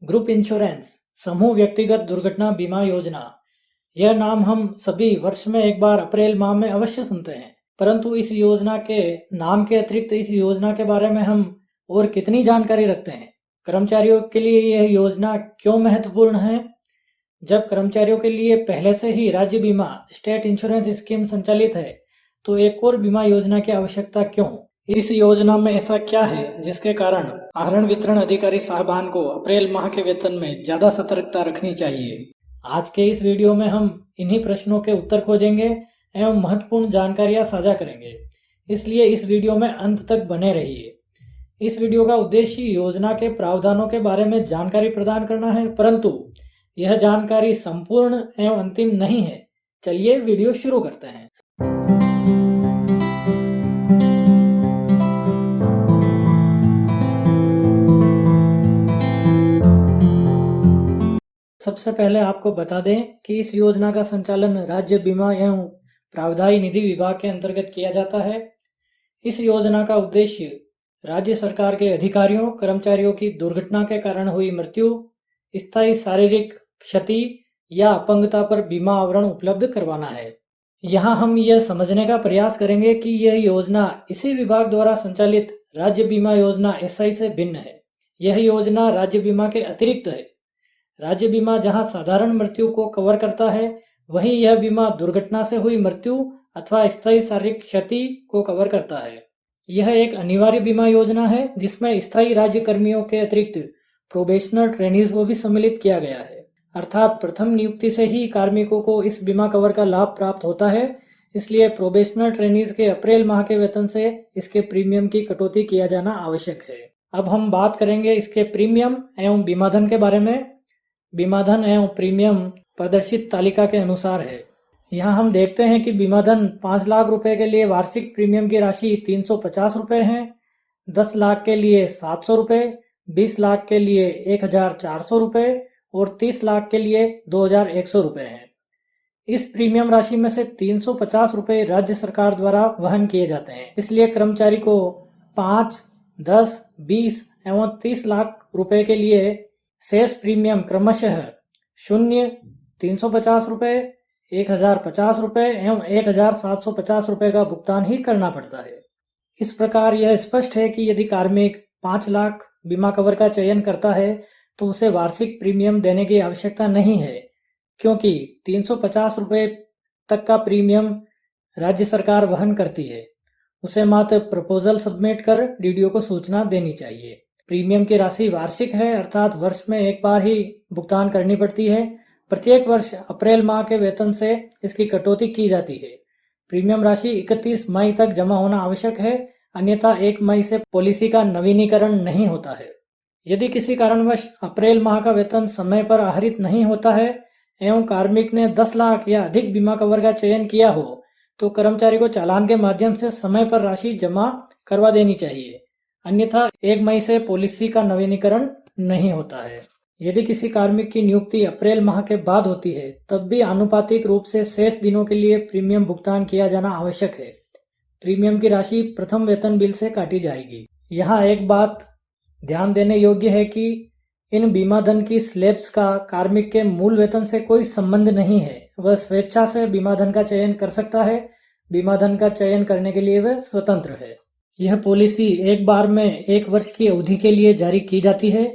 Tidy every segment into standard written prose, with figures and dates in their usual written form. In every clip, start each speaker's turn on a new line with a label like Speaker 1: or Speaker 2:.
Speaker 1: Group insurance, समूह व्यक्तिगत दुर्घटना बीमा योजना। यह नाम हम सभी वर्ष में एक बार अप्रैल माह में अवश्य सुनते हैं, परंतु इस योजना के नाम के अतिरिक्त इस योजना के बारे में हम और कितनी जानकारी रखते हैं? कर्मचारियों के लिए यह योजना क्यों महत्वपूर्ण है? जब कर्मचारियों के लिए पहले से ही राज्य बीमा स्टेट इंश्योरेंस स्कीम संचालित है, तो एक और बीमा योजना की आवश्यकता क्यों? इस योजना में ऐसा क्या है जिसके कारण आहरण वितरण अधिकारी साहबान को अप्रैल माह के वेतन में ज्यादा सतर्कता रखनी चाहिए? आज के इस वीडियो में हम इन्हीं प्रश्नों के उत्तर खोजेंगे एवं महत्वपूर्ण जानकारियां साझा करेंगे, इसलिए इस वीडियो में अंत तक बने रहिए। इस वीडियो का उद्देश्य योजना के प्रावधानों के बारे में जानकारी प्रदान करना है, परंतु यह जानकारी संपूर्ण एवं अंतिम नहीं है। चलिए वीडियो शुरू करते हैं। सबसे पहले आपको बता दें कि इस योजना का संचालन राज्य बीमा एवं प्रावधायी निधि विभाग के अंतर्गत किया जाता है। इस योजना का उद्देश्य राज्य सरकार के अधिकारियों कर्मचारियों की दुर्घटना के कारण हुई मृत्यु, स्थायी शारीरिक क्षति या अपंगता पर बीमा आवरण उपलब्ध करवाना है। यहाँ हम यह समझने का प्रयास करेंगे कि यह योजना इसी विभाग द्वारा संचालित राज्य बीमा योजना एसआई से भिन्न है। यह योजना राज्य बीमा के अतिरिक्त है। राज्य बीमा जहां साधारण मृत्यु को कवर करता है, वहीं यह बीमा दुर्घटना से हुई मृत्यु अथवा स्थायी शारीरिक क्षति को कवर करता है। यह एक अनिवार्य बीमा योजना है जिसमें स्थायी राज्य कर्मियों के अतिरिक्त प्रोबेशनर ट्रेनीज को भी सम्मिलित किया गया है, अर्थात प्रथम नियुक्ति से ही कार्मिकों को इस बीमा कवर का लाभ प्राप्त होता है। इसलिए प्रोबेशनर ट्रेनीज के अप्रैल माह के वेतन से इसके प्रीमियम की कटौती किया जाना आवश्यक है। अब हम बात करेंगे इसके प्रीमियम एवं बीमा धन के बारे में। बीमा धन एवं प्रीमियम प्रदर्शित तालिका के अनुसार है। यहाँ हम देखते हैं कि बीमा धन 5 लाख रुपए के लिए वार्षिक प्रीमियम की राशि 350 रुपए है, 10 लाख के लिए 700 रुपए, 20 लाख के लिए 1400 रुपए और 30 लाख के लिए 2100 रुपए है। इस प्रीमियम राशि में से 350 रुपए राज्य सरकार द्वारा वहन किए जाते हैं। इसलिए कर्मचारी को 5, 10, 20 एवं 30 लाख रुपए के लिए शेष प्रीमियम क्रमशः 0, 350 रुपए, 1050 रुपए एवं 1750 रुपए का भुगतान ही करना पड़ता है। इस प्रकार यह स्पष्ट है कि यदि कार्मिक 5 लाख बीमा कवर का चयन करता है तो उसे वार्षिक प्रीमियम देने की आवश्यकता नहीं है, क्योंकि 350 रुपए तक का प्रीमियम राज्य सरकार वहन करती है। उसे मात्र प्रपोजल सबमिट कर डीडीओ को सूचना देनी चाहिए। प्रीमियम की राशि वार्षिक है, अर्थात वर्ष में एक बार ही भुगतान करनी पड़ती है। प्रत्येक वर्ष अप्रैल माह के वेतन से इसकी कटौती की जाती है। प्रीमियम राशि 31 मई तक जमा होना आवश्यक है, अन्यथा 1 मई से पॉलिसी का नवीनीकरण नहीं होता है। यदि किसी कारणवश अप्रैल माह का वेतन समय पर आहरित नहीं होता है एवं कार्मिक ने 10 लाख या अधिक बीमा कवर का चयन किया हो, तो कर्मचारी को चालान के माध्यम से समय पर राशि जमा करवा देनी चाहिए, अन्यथा 1 मई से पॉलिसी का नवीनीकरण नहीं होता है। यदि किसी कार्मिक की नियुक्ति अप्रैल माह के बाद होती है, तब भी आनुपातिक रूप से शेष दिनों के लिए प्रीमियम भुगतान किया जाना आवश्यक है। प्रीमियम की राशि प्रथम वेतन बिल से काटी जाएगी। यहाँ एक बात ध्यान देने योग्य है कि इन बीमा धन की स्लैब्स का कार्मिक के मूल वेतन से कोई संबंध नहीं है। वह स्वेच्छा से बीमा धन का चयन कर सकता है। बीमा धन का चयन करने के लिए वह स्वतंत्र है। यह पॉलिसी एक बार में 1 वर्ष की अवधि के लिए जारी की जाती है।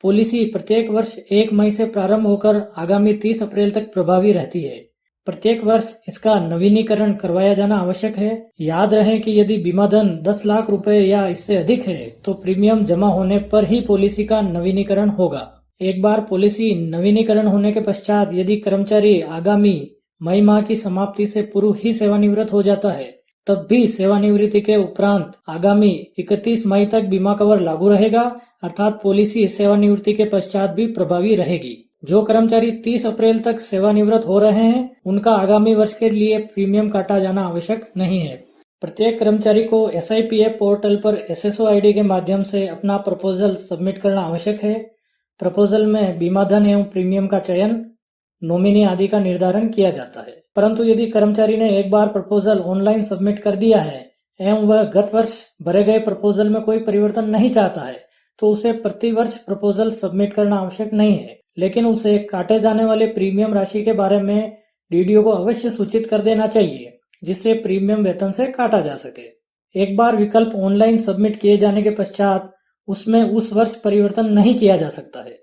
Speaker 1: पॉलिसी प्रत्येक वर्ष 1 मई से प्रारंभ होकर आगामी 30 अप्रैल तक प्रभावी रहती है। प्रत्येक वर्ष इसका नवीनीकरण करवाया जाना आवश्यक है। याद रहे कि यदि बीमा धन 10 लाख रुपए या इससे अधिक है तो प्रीमियम जमा होने पर ही पॉलिसी का नवीनीकरण होगा। एक बार पॉलिसी नवीनीकरण होने के पश्चात यदि कर्मचारी आगामी मई माह की समाप्ति से पूर्व ही सेवानिवृत्त हो जाता है, तब भी सेवानिवृत्ति के उपरांत आगामी 31 मई तक बीमा कवर लागू रहेगा, अर्थात पॉलिसी सेवानिवृत्ति के पश्चात भी प्रभावी रहेगी। जो कर्मचारी 30 अप्रैल तक सेवानिवृत्त हो रहे हैं, उनका आगामी वर्ष के लिए प्रीमियम काटा जाना आवश्यक नहीं है। प्रत्येक कर्मचारी को SIPF पोर्टल पर SSO ID के माध्यम से अपना प्रपोजल सबमिट करना आवश्यक है। प्रपोजल में बीमा धन एवं प्रीमियम का चयन, नॉमिनी आदि का निर्धारण किया जाता है। परंतु यदि कर्मचारी ने एक बार प्रपोजल ऑनलाइन सबमिट कर दिया है एवं वह गत वर्ष भरे गए प्रपोजल में कोई परिवर्तन नहीं चाहता है, तो उसे प्रति वर्ष प्रपोजल सबमिट करना आवश्यक नहीं है, लेकिन उसे काटे जाने वाले प्रीमियम राशि के बारे में डीडीओ को अवश्य सूचित कर देना चाहिए, जिससे प्रीमियम वेतन से काटा जा सके। एक बार विकल्प ऑनलाइन सबमिट किए जाने के पश्चात उसमें उस वर्ष परिवर्तन नहीं किया जा सकता है।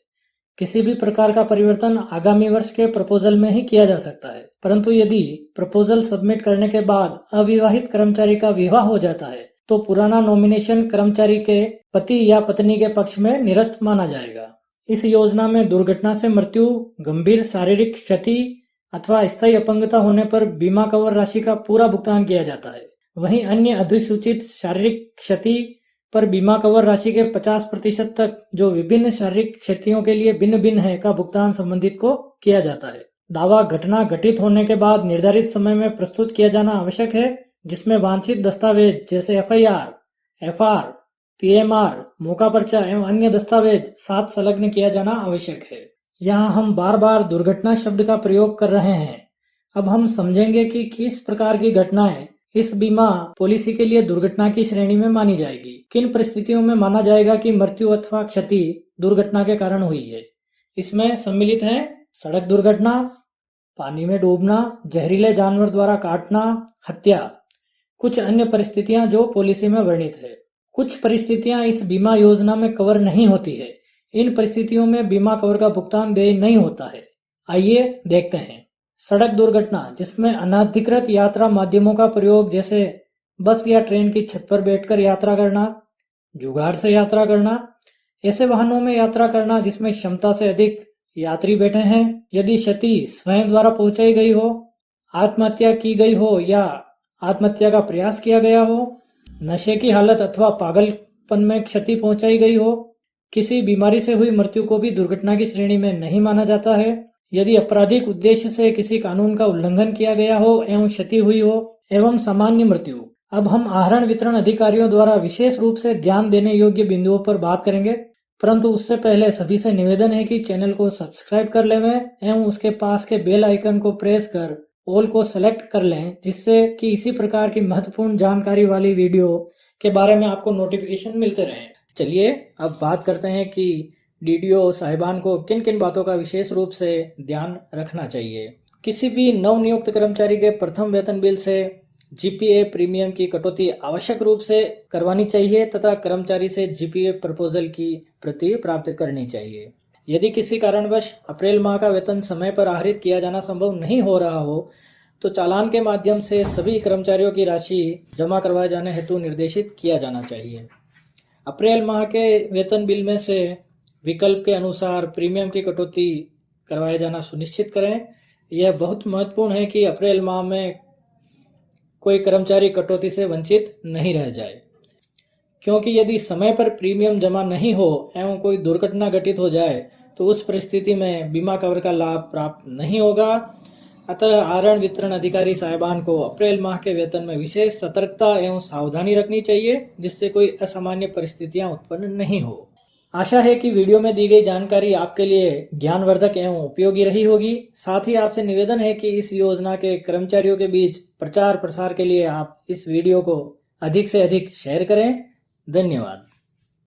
Speaker 1: किसी भी प्रकार का परिवर्तन आगामी वर्ष के प्रपोजल में ही किया जा सकता है, परंतु यदि प्रपोजल सबमिट करने के बाद अविवाहित कर्मचारी का विवाह हो जाता है तो पुराना नॉमिनेशन कर्मचारी के पति या पत्नी के पक्ष में निरस्त माना जाएगा। इस योजना में दुर्घटना से मृत्यु, गंभीर शारीरिक क्षति अथवा स्थायी अपंगता होने पर बीमा कवर राशि का पूरा भुगतान किया जाता है। वहीं अन्य अधिसूचित शारीरिक क्षति पर बीमा कवर राशि के 50% तक, जो विभिन्न शारीरिक क्षतियों के लिए भिन्न भिन्न है, का भुगतान संबंधित को किया जाता है। दावा घटना घटित होने के बाद निर्धारित समय में प्रस्तुत किया जाना आवश्यक है, जिसमें वांछित दस्तावेज जैसे एफआईआर, एफआर, पीएमआर, मौका पर्चा एवं अन्य दस्तावेज साथ संलग्न किया जाना आवश्यक है। यहाँ हम बार बार दुर्घटना शब्द का प्रयोग कर रहे हैं। अब हम समझेंगे कि किस प्रकार की घटनाएं इस बीमा पॉलिसी के लिए दुर्घटना की श्रेणी में मानी जाएगी। किन परिस्थितियों में माना जाएगा कि मृत्यु अथवा क्षति दुर्घटना के कारण हुई है। इसमें सम्मिलित है सड़क दुर्घटना, पानी में डूबना, जहरीले जानवर द्वारा काटना, हत्या। कुछ अन्य परिस्थितियां जो पॉलिसी में वर्णित है। कुछ परिस्थितियां इस बीमा योजना में कवर नहीं होती है। इन परिस्थितियों में बीमा कवर का भुगतान देय नहीं होता है। आइए देखते हैं। सड़क दुर्घटना, जिसमें अनाधिकृत यात्रा माध्यमों का प्रयोग जैसे बस या ट्रेन की छत पर बैठकर यात्रा करना, जुगाड़ से यात्रा करना, ऐसे वाहनों में यात्रा करना जिसमें क्षमता से अधिक यात्री बैठे हैं, यदि क्षति स्वयं द्वारा पहुंचाई गई हो, आत्महत्या की गई हो या आत्महत्या का प्रयास किया गया हो, नशे की हालत अथवा पागलपन में क्षति पहुंचाई गई हो, किसी बीमारी से हुई मृत्यु को भी दुर्घटना की श्रेणी में नहीं माना जाता है। यदि आपराधिक उद्देश्य से किसी कानून का उल्लंघन किया गया हो एवं क्षति हुई हो, एवं सामान्य मृत्यु। अब हम आहरण वितरण अधिकारियों द्वारा विशेष रूप से ध्यान देने योग्य बिंदुओं पर बात करेंगे, परंतु उससे पहले सभी से निवेदन है कि चैनल को सब्सक्राइब कर लें एवं उसके पास के बेल आइकन को प्रेस कर ऑल को सेलेक्ट कर लें, जिससे कि इसी प्रकार की महत्वपूर्ण जानकारी वाली वीडियो के बारे में आपको नोटिफिकेशन मिलते रहें। चलिए अब बात करते हैं कि डीडीओ साहिबान को किन किन बातों का विशेष रूप से ध्यान रखना चाहिए। किसी भी नवनियुक्त कर्मचारी के प्रथम वेतन बिल से जीपीए प्रीमियम की कटौती आवश्यक रूप से करवानी चाहिए तथा कर्मचारी से जीपीए प्रपोजल की प्रति प्राप्त करनी चाहिए। यदि किसी कारणवश अप्रैल माह का वेतन समय पर आहरित किया जाना संभव नहीं हो रहा हो तो चालान के माध्यम से सभी कर्मचारियों की राशि जमा करवाए जाने हेतु निर्देशित किया जाना चाहिए। अप्रैल माह के वेतन बिल में से विकल्प के अनुसार प्रीमियम की कटौती करवाया जाना सुनिश्चित करें। यह बहुत महत्वपूर्ण है कि अप्रैल माह में कोई कर्मचारी कटौती से वंचित नहीं रह जाए, क्योंकि यदि समय पर प्रीमियम जमा नहीं हो एवं कोई दुर्घटना घटित हो जाए तो उस परिस्थिति में बीमा कवर का लाभ प्राप्त नहीं होगा। अतः आहरण वितरण अधिकारी साहिबान को अप्रैल माह के वेतन में विशेष सतर्कता एवं सावधानी रखनी चाहिए, जिससे कोई असामान्य परिस्थितियां उत्पन्न नहीं हो। आशा है कि वीडियो में दी गई जानकारी आपके लिए ज्ञानवर्धक एवं उपयोगी रही होगी। साथ ही आपसे निवेदन है कि इस योजना के कर्मचारियों के बीच प्रचार प्रसार के लिए आप इस वीडियो को अधिक से अधिक शेयर करें। धन्यवाद।